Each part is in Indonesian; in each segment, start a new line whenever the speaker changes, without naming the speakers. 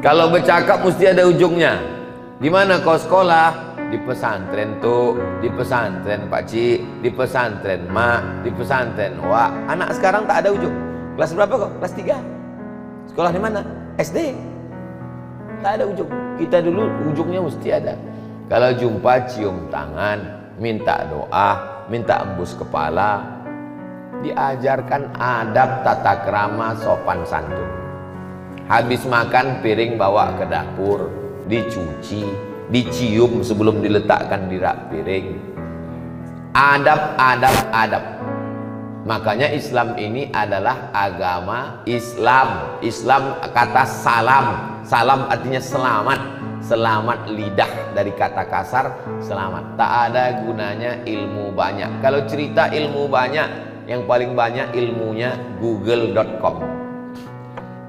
Kalau bercakap mesti ada ujungnya. Di mana kau sekolah? Di pesantren tuh, di pesantren pakcik, di pesantren mak, di pesantren wak. Anak sekarang tak ada ujung. Kelas berapa kok? Kelas 3. Sekolah di mana? SD. Tak ada ujung. Kita dulu ujungnya mesti ada. Kalau jumpa cium tangan, minta doa, minta embus kepala. Diajarkan adab tata krama sopan santun. Habis makan piring bawa ke dapur, dicuci, dicium sebelum diletakkan di rak piring. Adab, adab, adab. Makanya Islam ini adalah agama Islam. Islam kata salam. Salam artinya selamat. Selamat lidah dari kata kasar, selamat. Tak ada gunanya ilmu banyak. Kalau cerita ilmu banyak, yang paling banyak ilmunya google.com.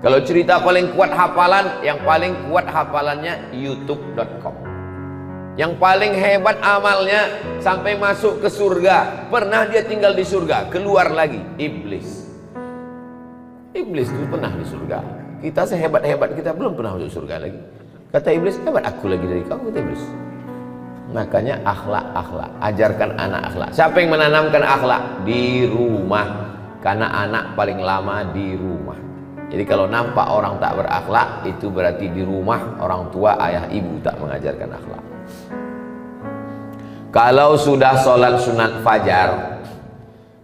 Kalau cerita paling kuat hafalan, yang paling kuat hafalannya youtube.com. Yang paling hebat amalnya sampai masuk ke surga. Pernah dia tinggal di surga, keluar lagi, iblis. Iblis itu pernah di surga. Kita sehebat-hebat kita belum pernah masuk surga lagi. Kata iblis, hebat aku lagi dari kamu, kata iblis. Makanya akhlak. Ajarkan anak akhlak. Siapa yang menanamkan akhlak? Di rumah. Karena anak paling lama di rumah. Jadi kalau nampak orang tak berakhlak, itu berarti di rumah orang tua, ayah, ibu tak mengajarkan akhlak. Kalau sudah sholat sunat fajar,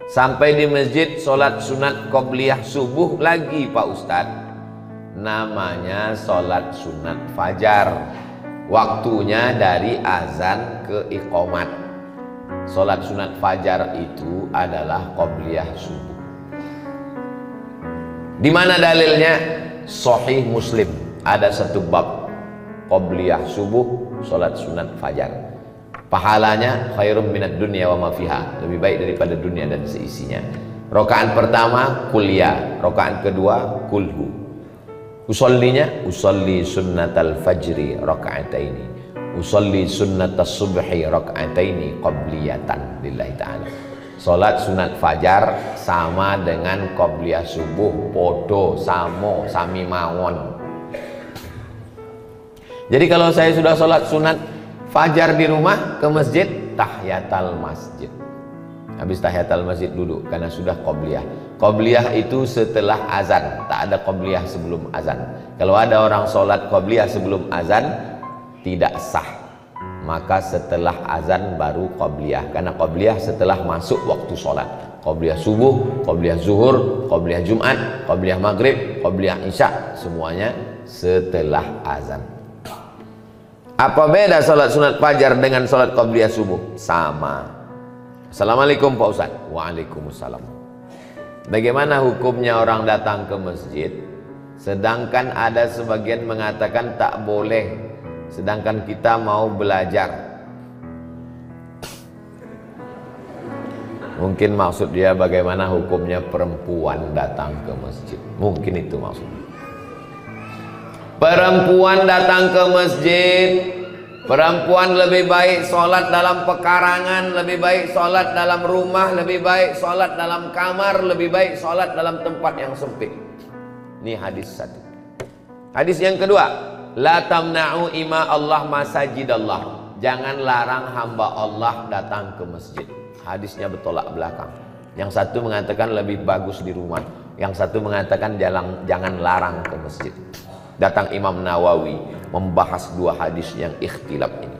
sampai di masjid sholat sunat qobliyah subuh lagi Pak Ustadz, namanya sholat sunat fajar. Waktunya dari azan ke iqomat. Sholat sunat fajar itu adalah qobliyah subuh. Di mana dalilnya? Sahih Muslim. Ada satu bab qobliyah subuh, sholat sunat fajar. Pahalanya khairum minad dunya wa ma fiha. Lebih baik daripada dunia dan seisinya. Rakaat pertama kuliah, rakaat kedua kulhu. Usollinya usolli sunnatal fajri raka'ataini, usolli sunnatas subhi raka'ataini qabliyatan lillahi ta'ala. Salat sunat fajar sama dengan qobliyah subuh, podo, samo, sami mawon. Jadi kalau saya sudah salat sunat fajar di rumah, ke masjid, tahiyatul masjid. Habis tahiyatul masjid duduk karena sudah qobliyah. Qobliyah itu setelah azan, tak ada qobliyah sebelum azan. Kalau ada orang sholat qobliyah sebelum azan, tidak sah. Maka setelah azan baru qobliyah. Karena qobliyah setelah masuk waktu sholat. Qobliyah subuh, qobliyah zuhur, qobliyah jumat, qobliyah maghrib, qobliyah isya, semuanya setelah azan. Apa beda sholat sunat fajar dengan sholat qobliyah subuh? Sama. Assalamualaikum Pak Ustaz. Waalaikumsalam. Bagaimana hukumnya orang datang ke masjid, sedangkan ada sebagian mengatakan tak boleh, sedangkan kita mau belajar? Mungkin maksud dia bagaimana hukumnya perempuan datang ke masjid. Mungkin itu maksudnya. Perempuan datang ke masjid, perempuan lebih baik sholat dalam pekarangan, lebih baik sholat dalam rumah, lebih baik sholat dalam kamar, lebih baik sholat dalam tempat yang sempit. Ini hadis satu. Hadis yang kedua, la tamna'u ima Allah masajidallah. Jangan larang hamba Allah datang ke masjid. Hadisnya bertolak belakang. Yang satu mengatakan lebih bagus di rumah, yang satu mengatakan jangan larang ke masjid. Datang Imam Nawawi membahas dua hadis yang ikhtilaf ini.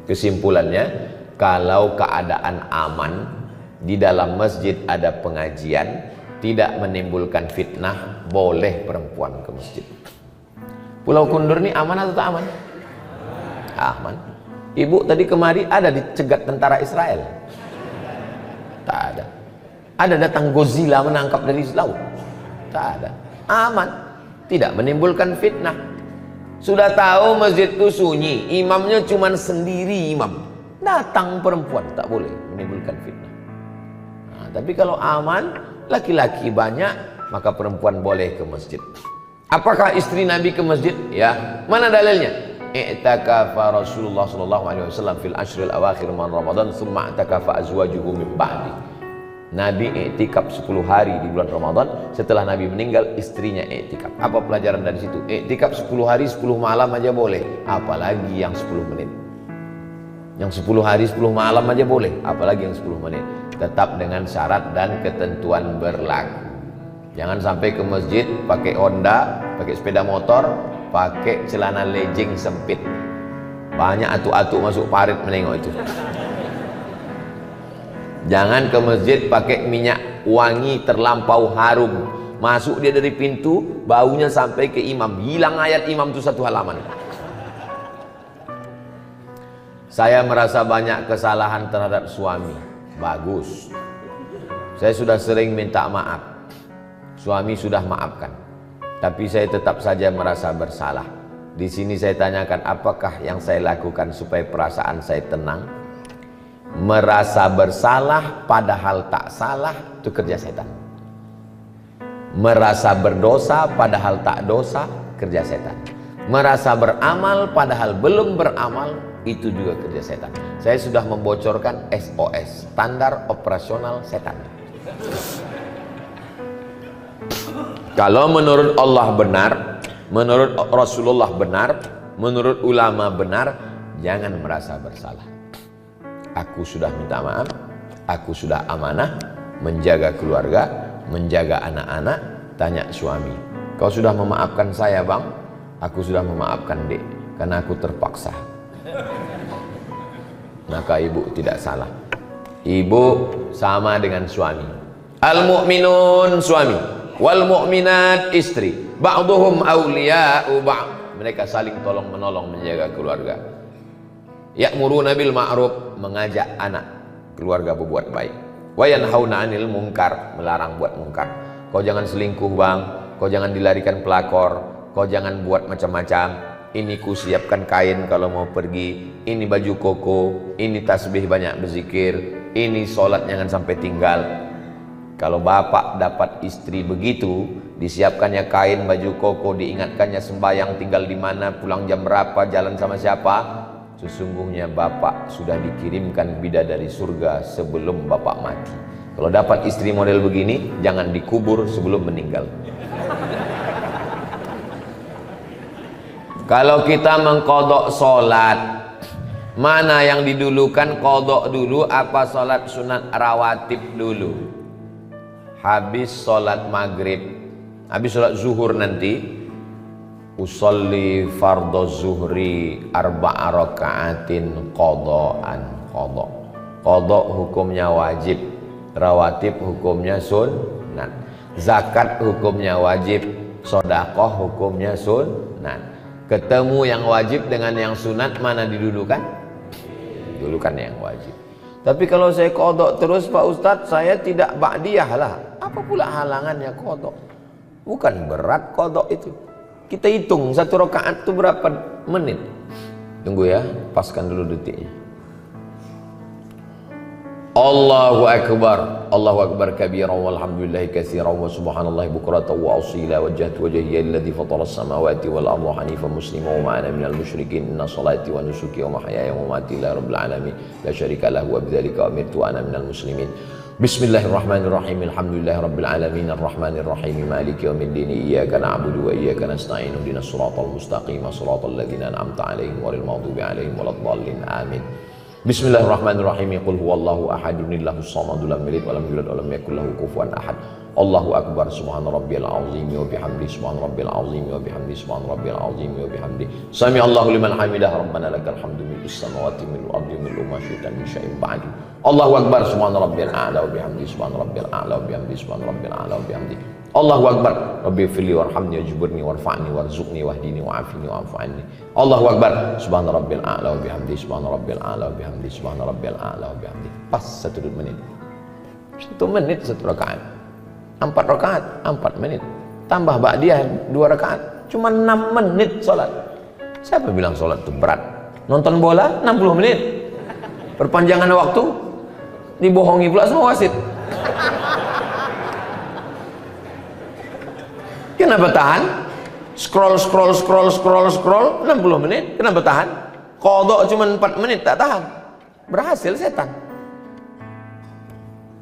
Kesimpulannya, kalau keadaan aman, di dalam masjid ada pengajian, tidak menimbulkan fitnah, boleh perempuan ke masjid. Pulau Kundur ini aman atau tak aman? Aman. Ibu tadi kemari ada dicegat tentara Israel? Tak ada. Ada datang Godzilla menangkap dari laut? Tak ada. Aman. Tidak menimbulkan fitnah. Sudah tahu masjid itu sunyi, imamnya cuma sendiri imam. Datang perempuan tak boleh, menimbulkan fitnah. Nah, tapi kalau aman, laki-laki banyak, maka perempuan boleh ke masjid. Apakah istri Nabi ke masjid? Ya. Mana dalilnya? I'takafa Rasulullah sallallahu alaihi wasallam fil ashril awakhir min Ramadan, tsumma i'takafa azwajuhu min ba'di. Nabi iktikaf 10 hari di bulan Ramadan. Setelah Nabi meninggal, istrinya iktikaf. Apa pelajaran dari situ? Iktikaf 10 hari 10 malam aja boleh, apalagi yang 10 menit. Yang 10 hari 10 malam aja boleh, apalagi yang 10 menit. Tetap dengan syarat dan ketentuan berlaku. Jangan sampai ke masjid pakai Honda, pakai sepeda motor, pakai celana legging sempit. Banyak atu-atu masuk parit menengok itu. Jangan ke masjid pakai minyak wangi terlampau harum. Masuk dia dari pintu, baunya sampai ke imam. Hilang ayat imam itu 1 halaman. Saya merasa banyak kesalahan terhadap suami. Bagus. Saya sudah sering minta maaf. Suami sudah maafkan. Tapi saya tetap saja merasa bersalah. Di sini saya tanyakan, apakah yang saya lakukan supaya perasaan saya tenang? Merasa bersalah padahal tak salah, itu kerja setan. Merasa berdosa padahal tak dosa, kerja setan. Merasa beramal padahal belum beramal, itu juga kerja setan. Saya sudah membocorkan SOS, standar operasional setan. Kalau menurut Allah benar, menurut Rasulullah benar, menurut ulama benar, jangan merasa bersalah. Aku sudah minta maaf, aku sudah amanah, menjaga keluarga, menjaga anak-anak. Tanya suami, kau sudah memaafkan saya bang? Aku sudah memaafkan dek, karena aku terpaksa. Maka ibu tidak salah. Ibu sama dengan suami. Al-mu'minun suami, wal mu'minat istri, ba'duhum awliya'u ba'd. Mereka saling tolong menolong menjaga keluarga. Ya'muruna bil ma'ruf, mengajak anak keluarga berbuat baik. Wa yanhauna 'anil munkar, melarang buat munkar. Kau jangan selingkuh bang, kau jangan dilarikan pelakor, kau jangan buat macam-macam. Ini ku siapkan kain kalau mau pergi, ini baju koko, ini tasbih banyak berzikir, ini sholat jangan sampai tinggal. Kalau bapak dapat istri begitu, disiapkannya kain, baju koko, diingatkannya sembahyang tinggal di mana, pulang jam berapa, jalan sama siapa, sesungguhnya bapak sudah dikirimkan bidadari surga sebelum bapak mati. Kalau dapat istri model begini, jangan dikubur sebelum meninggal. Kalau kita mengqadha salat, mana yang didulukan, qadha dulu apa salat sunat rawatib dulu? Habis salat maghrib, habis salat zuhur nanti, usolli fardhu zuhri arba'a raka'atin qadha'an. Qadha hukumnya wajib, rawatib hukumnya sunnat, zakat hukumnya wajib, sedekah hukumnya sunnat. Ketemu yang wajib dengan yang sunat, mana didulukan? Dulukan yang wajib. Tapi kalau saya qadha terus Pak Ustadz, saya tidak ba'diyah lah. Apa pula halangannya qadha? Bukan berat qadha itu. Kita hitung 1 rakaat itu berapa menit. Tunggu ya, paskan dulu detiknya. Allahu Akbar, Allahu Akbar kabira walhamdulillahi katsiran wa subhanallahi bukratan wa asila wajjahtu wajhiya alladhi fatara as-samawati wal arda hanifan musliman wa ma ana minal musyrikin inna salati wa nusuki wa mahyaya wa mamati lillahi rabbil alamin la syarika lahu wa bidzalika umirtu wa ana minal muslimin. Bismillahirrahmanirrahim. Alhamdulillahi rabbil alamin arrahmanir rahim maliki yaumiddin iyyaka na'budu wa iyyaka nasta'in ihdinas siratal mustaqim siratal ladzina an'amta 'alaihim ghairil maghdubi 'alaihim waladdallin amin. Bismillahirrahmanirrahim. Qul huwallahu ahadun illahus samadu lam yalid wa lam yulad wa lam yakul lahu kufuwan ahad. Allahu akbar subhana rabbiyal azim wa bihamdi subhana rabbil azim wa bihamdi subhana rabbil azim wa bihamdi. Sami Allahu liman hamidah rabbana lakal hamdu mil'us samawati mil'ul ardi mil'u ma syi'ta min syai'in ba'du. Allahu akbar subhana rabbil a'la wa bihamdi subhana rabbil a'la wa bihamdi subhana rabbil a'la wa bihamdi. Allahu akbar rabbighfirli warhamni wajburni warfa'ni warzuqni wahdini wa'afini wa'fu anni. Allahu akbar subhana rabbil a'la wa bihamdi subhana rabbil a'la wa bihamdi subhana rabbil a'la wa bihamdi. Pas 1 menit. 1 menit 1 rakaat. 4 rakaat 4 menit. Tambah ba'diyah 2 rakaat, cuma 6 menit salat. Siapa bilang salat itu berat? Nonton bola 60 menit. Perpanjangan waktu dibohongi pula sama wasit. Kenapa tahan? Scroll 60 menit. Kenapa tahan? Qadha cuma 4 menit tak tahan. Berhasil setan.